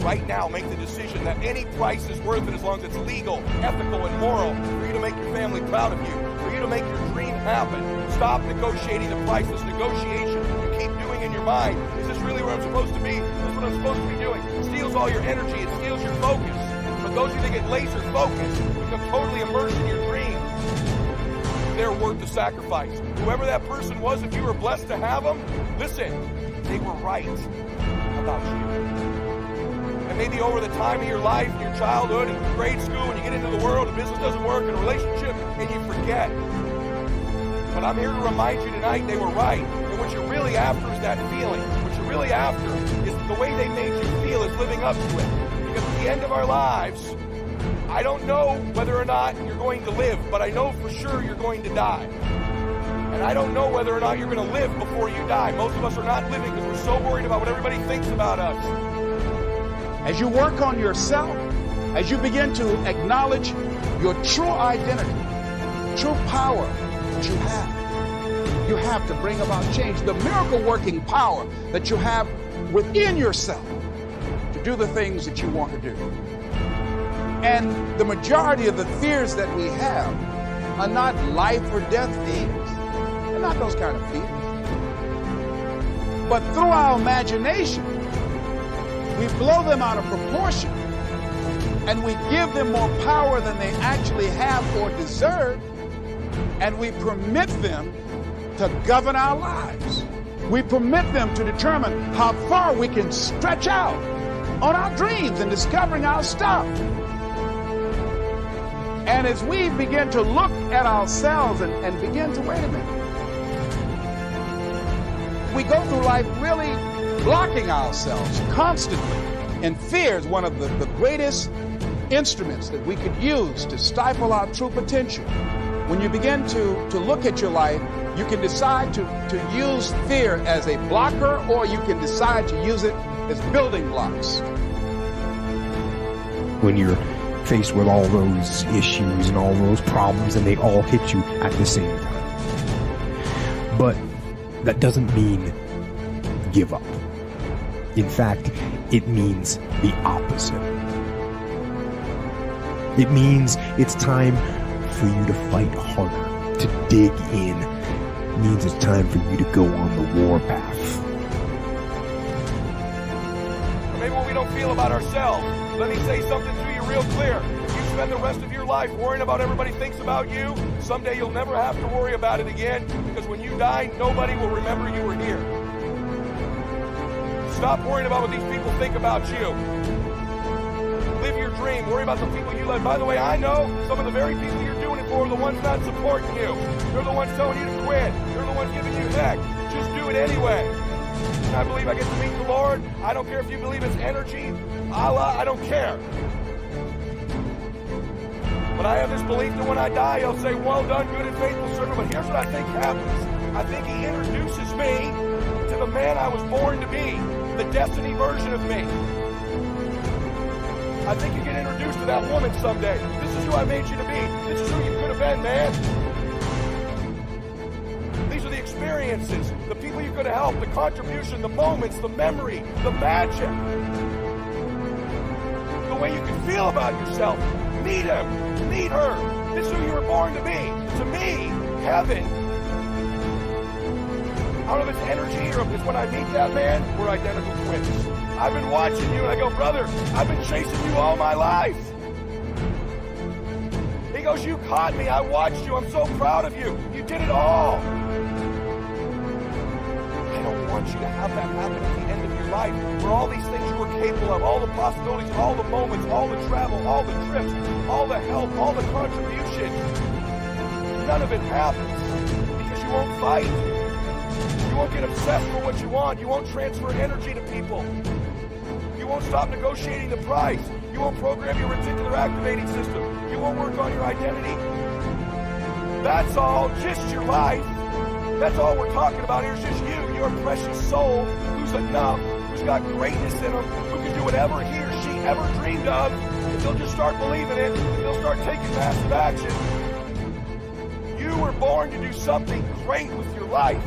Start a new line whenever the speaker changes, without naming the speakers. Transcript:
right now make the decision that any price is worth it as long as it's legal, ethical, and moral for you to make your family proud of you, for you to make your dream happen. Stop negotiating the price. This negotiation you keep doing in your mind. Is this really where I'm supposed to be? Is this what I'm supposed to be doing? It steals all your energy. It steals your focus. But those of you that get laser focused become totally immersed in your dream. They're worth the sacrifice. Whoever that person was, if you were blessed to have them, listen, they were right about you. And maybe over the time of your life, your childhood, and grade school, when you get into the world, and business doesn't work, and a relationship, and you forget. But I'm here to remind you tonight, they were right. And what you're really after is that feeling. What you're really after is the way they made you feel is living up to it. Because at the end of our lives, I don't know whether or not you're going to live, but I know for sure you're going to die. And I don't know whether or not you're going to live before you die. Most of us are not living because we're so worried about what everybody thinks about us.
As you work on yourself, as you begin to acknowledge your true identity, true power that you have to bring about change, the miracle-working power that you have within yourself to do the things that you want to do. And the majority of the fears that we have are not life or death fears. They're not those kind of fears. But through our imagination, we blow them out of proportion and we give them more power than they actually have or deserve, and we permit them to govern our lives. We permit them to determine how far we can stretch out on our dreams and discovering our stuff. And as we begin to look at ourselves and begin to, wait a minute, we go through life really blocking ourselves constantly. And fear is one of the greatest instruments that we could use to stifle our true potential. When you begin to look at your life, you can decide to use fear as a blocker, or you can decide to use it as building blocks.
When you're faced with all those issues and all those problems, and they all hit you at the same time. But that doesn't mean give up. In fact, it means the opposite. It means it's time for you to fight harder, to dig in. It means it's time for you to go on the war path.
Maybe what we don't feel about ourselves. Let me say something to you real clear. If you spend the rest of your life worrying about what everybody thinks about you, someday you'll never have to worry about it again, because when you die, nobody will remember you were here. Stop worrying about what these people think about you. Live your dream. Worry about the people you love. By the way, I know some of the very people you're doing it for are the ones not supporting you. They're the ones telling you to quit. They're the ones giving you heck. Just do it anyway. And I believe I get to meet the Lord. I don't care if you believe it's energy, Allah, I don't care. But I have this belief that when I die, He'll say, well done, good and faithful servant. But here's what I think happens. I think He introduces me to the man I was born to be, the destiny version of me. I think you get introduced to that woman someday. This is who I made you to be. This is who you could have been, man. These are the experiences, the people you could have helped, the contribution, the moments, the memory, the magic. The way you can feel about yourself. Meet him. Meet her. This is who you were born to be. To me, heaven. I don't know if it's energy or if it's when I meet that man, we're identical twins. I've been watching you and I go, brother, I've been chasing you all my life. He goes, you caught me. I watched you. I'm so proud of you. You did it all. I don't want you to have that happen at the end of your life, where all these things you were capable of, all the possibilities, all the moments, all the travel, all the trips, all the help, all the contribution, none of it happens because you won't fight. You won't get obsessed for what you want. You won't transfer energy to people. You won't stop negotiating the price. You won't program your reticular activating system. You won't work on your identity. That's all, just your life. That's all we're talking about here is just you, your precious soul, who's enough, who's got greatness in him, who can do whatever he or she ever dreamed of, if they'll just start believing it, and they'll start taking massive action. You were born to do something great with your life.